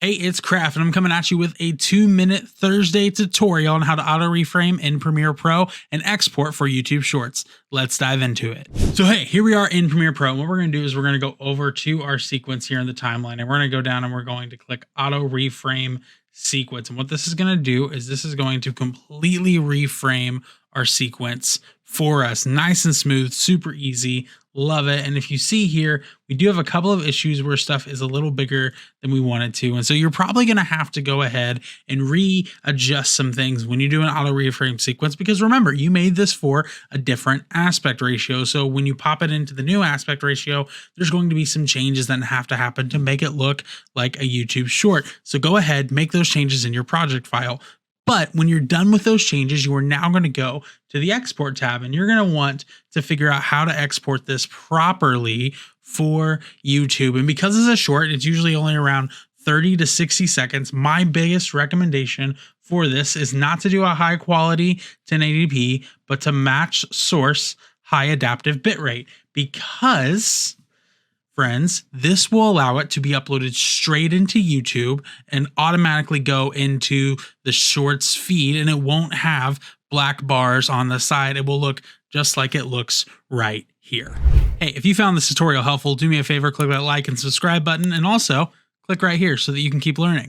Hey, it's Craft, and I'm coming at you with a 2-minute Thursday tutorial on how to auto reframe in Premiere Pro and export for YouTube Shorts. Let's dive into it. So hey, here we are in Premiere Pro, and what we're going to do is we're going to go over to our sequence here in the timeline, and we're going to go down and we're going to click auto reframe sequence. And what this is going to do is this is going to completely reframe our sequence for us. Nice and smooth, super easy. Love it. And if you see here, we do have a couple of issues where stuff is a little bigger than we want it to. And so you're probably going to have to go ahead and readjust some things when you do an auto reframe sequence, because remember, you made this for a different aspect ratio. So when you pop it into the new aspect ratio, there's going to be some changes that have to happen to make it look like a YouTube short. So go ahead, make those changes in your project file. But when you're done with those changes, you are now going to go to the export tab, and you're going to want to figure out how to export this properly for YouTube. And because it's a short, it's usually only around 30 to 60 seconds. My biggest recommendation for this is not to do a high quality 1080p, but to match source high adaptive bitrate, because friends, this will allow it to be uploaded straight into YouTube and automatically go into the Shorts feed, and it won't have black bars on the side. It will look just like it looks right here. Hey, if you found this tutorial helpful, do me a favor, click that like and subscribe button, and also click right here so that you can keep learning.